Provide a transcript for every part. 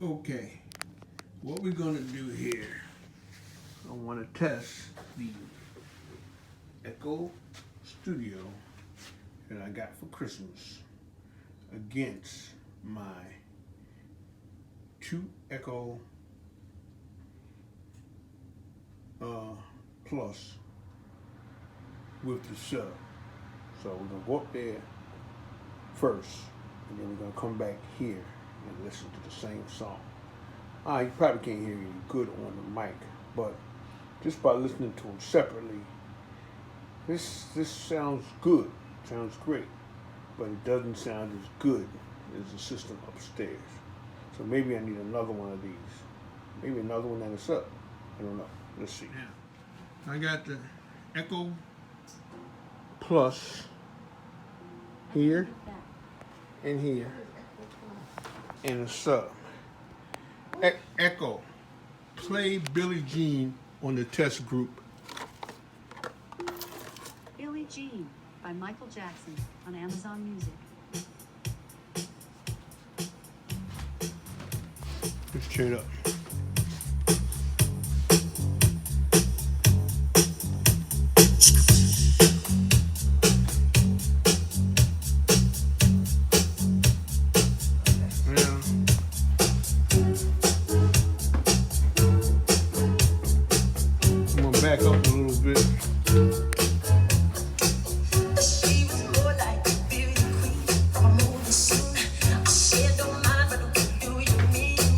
Okay, what we're gonna do here, I want to test the Echo Studio that I got for Christmas against my 2 Echo Plus with the sub. So we're gonna go up there first, and then we're gonna come back here and listen to the same song. You probably can't hear you good on the mic, but just by listening to them separately, this sounds good, sounds great, but it doesn't sound as good as the system upstairs. So maybe I need another one of these. Maybe another one and it's up. I don't know. Let's see. Now, I got the Echo Plus here and here and a sub. Echo, play Billie Jean on the test group. Billie Jean by Michael Jackson on Amazon Music. Let's turn it up. Back up a little bit.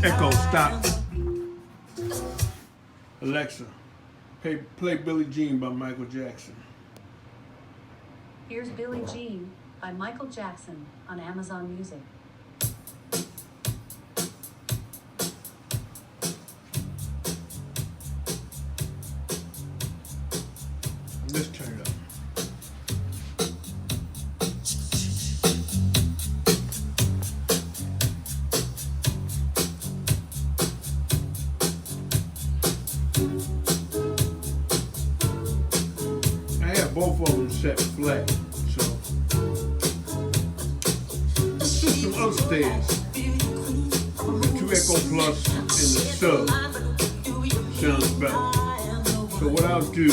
Echo, stop. Alexa, play Billie Jean by Michael Jackson. Here's Billie Jean by Michael Jackson on Amazon Music. Let's turn it up. I have both of them set flat, so the system upstairs, the 2 Echo Plus and the sub sounds better. So what I'll do,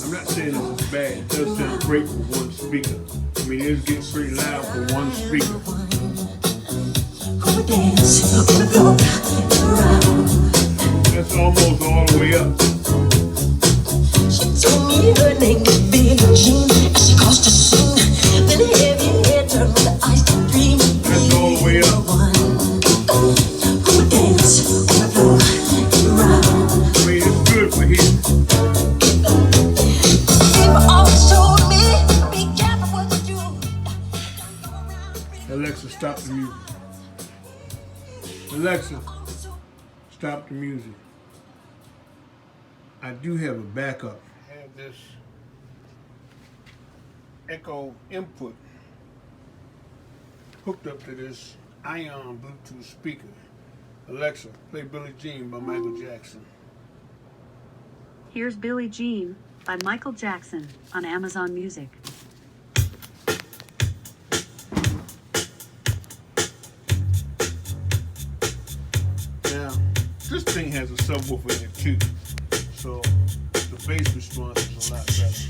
I'm not saying this is bad. It does sound great with one speaker. I mean, it gets pretty loud for one speaker. That's almost all the way up. She told me her name was Billie Jean, and she caused a scene. Then a heavy head turned with the eyes to dream. That's all the way up. Who dance on the floor around? I mean, it's good for here. Alexa, stop the music. Alexa, stop the music. I do have a backup. I have this Echo input hooked up to this ion Bluetooth speaker. Alexa, play Billie Jean by Michael Jackson. Here's Billie Jean by Michael Jackson on Amazon Music. Now, this thing has a subwoofer in it too, so the bass response is a lot better.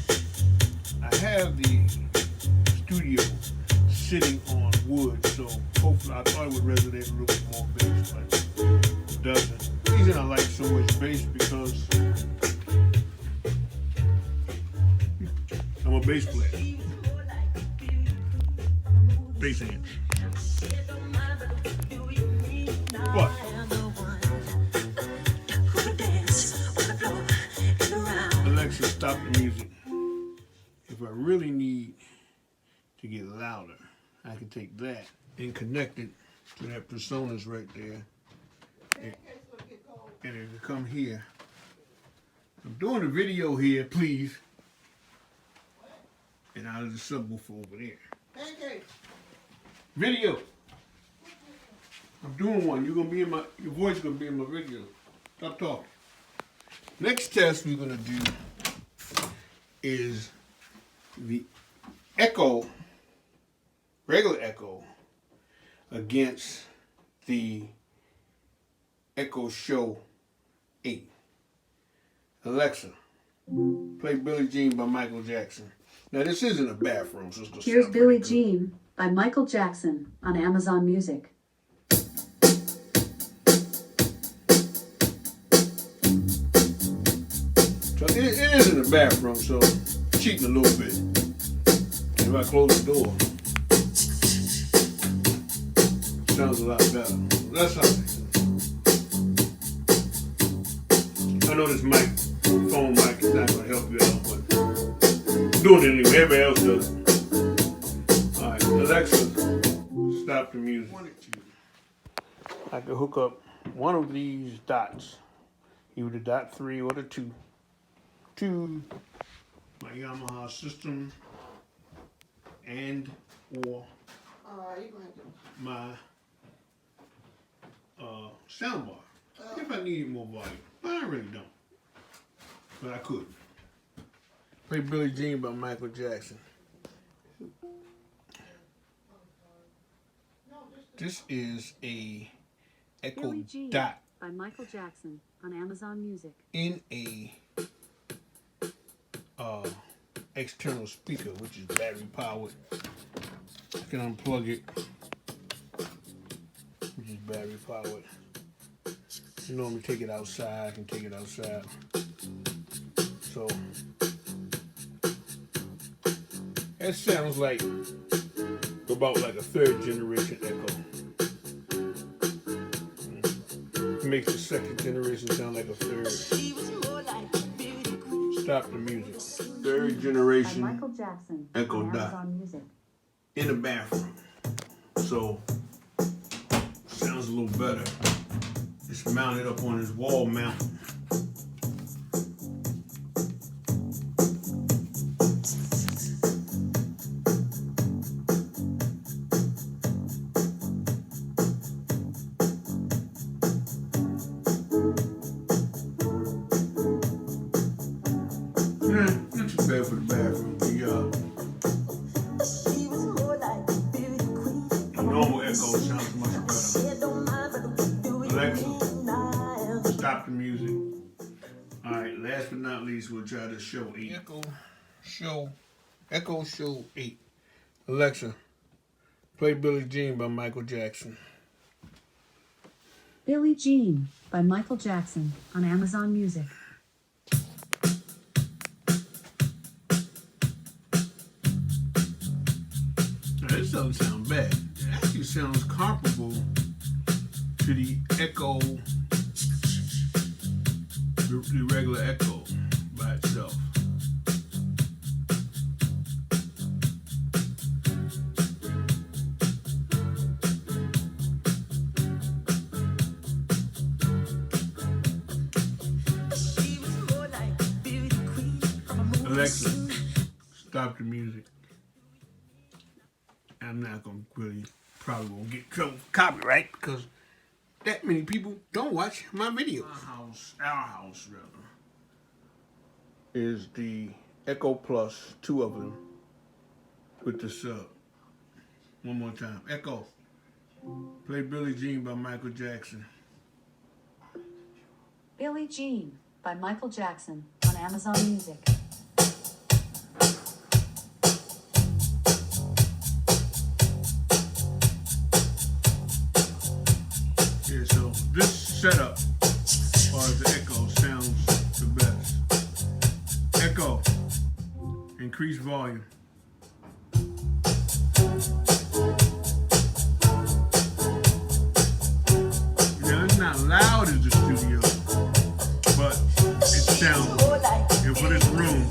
I have the studio sitting on wood, so hopefully I thought it would resonate a little bit more bass, but it doesn't. The reason I like so much bass because I'm a bass player. Bass hands. What? Alexa, stop the music. If I really need to get louder, I can take that and connect it to that PreSonus right there. And it will come here. I'm doing a video here, please. And out of the subwoofer over there. Video. I'm doing one. You're gonna be in your voice is gonna be in my video. Stop talking. Next test we're gonna do is the Echo, regular Echo, against the Echo Show 8. Alexa, play Billie Jean by Michael Jackson. Now this isn't a bathroom, so it's gonna Here's sound pretty Billie good. Jean by Michael Jackson on Amazon Music. So it isn't a bathroom, so cheating a little bit. If I close the door, sounds a lot better. That's something. I know this phone mic is not going to help you out, but I'm doing it anyway. Everybody else does it. Alright, Alexa, stop the music. I can hook up one of these dots, either the dot 3 or the 2, to my Yamaha system and or my soundbar. If I needed more volume, but I really don't. But I could. Play Billie Jean by Michael Jackson. This is a Echo Billie Jean Dot by Michael Jackson on Amazon Music. in a external speaker, which is battery powered. I can unplug it, which is battery powered. You normally take it outside. I can take it outside. So that sounds like about like a third generation Echo. It makes the second generation sound like a third. Stop the music. Third By generation Michael Jackson Echo on Dot Amazon Music. in the bathroom. So sounds a little better. It's mounted up on his wall mount. Not too bad for the bathroom. The normal Echo sounds much better. Alexa, stop the music. Alright, last but not least, we'll try the Show 8. Echo Show 8. Alexa, play Billie Jean by Michael Jackson. Billie Jean by Michael Jackson on Amazon Music. Now, this doesn't sound bad. It actually sounds comparable to the Echo, the regular Echo by itself. Alexa, stop the music. I'm not gonna probably won't get in trouble for copyright because that many people don't watch my videos. Our house rather, is the Echo Plus, 2 of them, with the sub. One more time. Echo, play Billie Jean by Michael Jackson. Billie Jean by Michael Jackson on Amazon Music. Yeah, so this setup, as far as the Echo, sounds the best. Echo, increase volume. Now it's not loud as the studio, but it sounds, and for this room,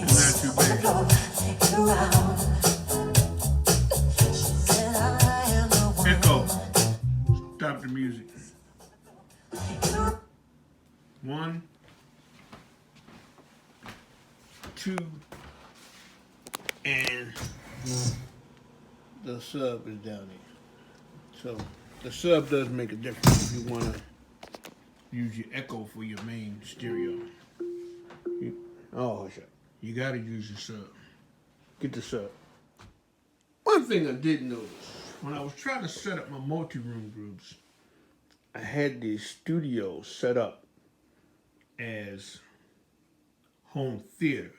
it's not too bad. Echo, stop the music. 1, 2, and the sub is down there. So the sub does make a difference if you want to use your Echo for your main stereo. Oh, shit. You gotta use your sub. Get the sub. One thing I did notice, when I was trying to set up my multi-room groups, I had the studio set up as home theater,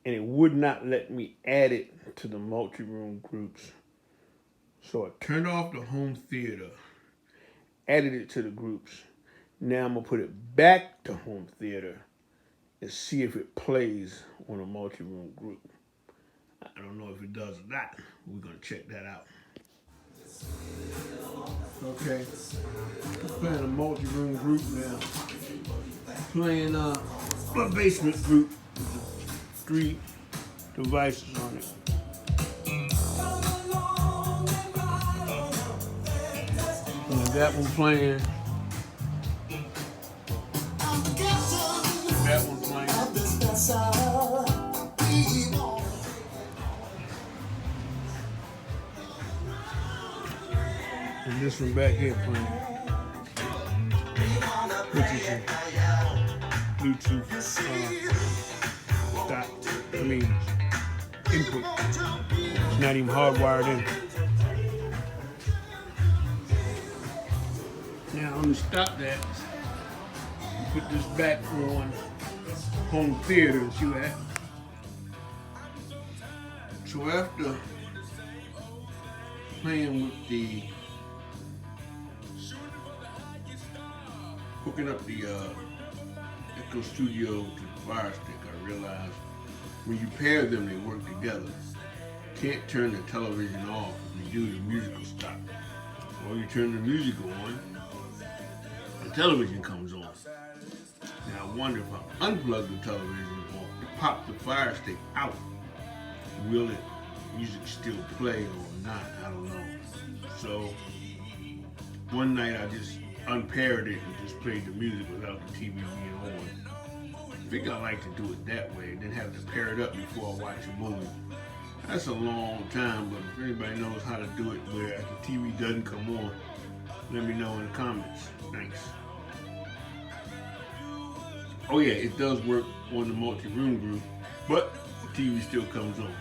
and it would not let me add it to the multi-room groups. So I turned off the home theater, added it to the groups. Now I'm gonna put it back to home theater and see if it plays on a multi-room group. I don't know if it does or not. We're gonna check that out. Okay, I'm playing a multi-room group now. Playing my basement group with 3 devices on it. And that one playing. That one playing. And this one back here playing. Which is a Bluetooth input. It's not even hardwired in. Now I'm gonna stop that and put this back on home theater and see what happens. So after playing with the hooking up the Echo Studio to the Fire Stick, I realized when you pair them, they work together. You can't turn the television off. If you do, the music will stop. Or you turn the music on, the television comes on. Now I wonder if I unplug the television or pop the Fire Stick out, will it music still play or not? I don't know. So one night I just unpaired it and just played the music without the TV being on. I think I like to do it that way and then have to pair it up before I watch a movie. That's a long time, but if anybody knows how to do it where the TV doesn't come on, let me know in the comments. Thanks. Oh yeah, it does work on the multi-room group, but the TV still comes on.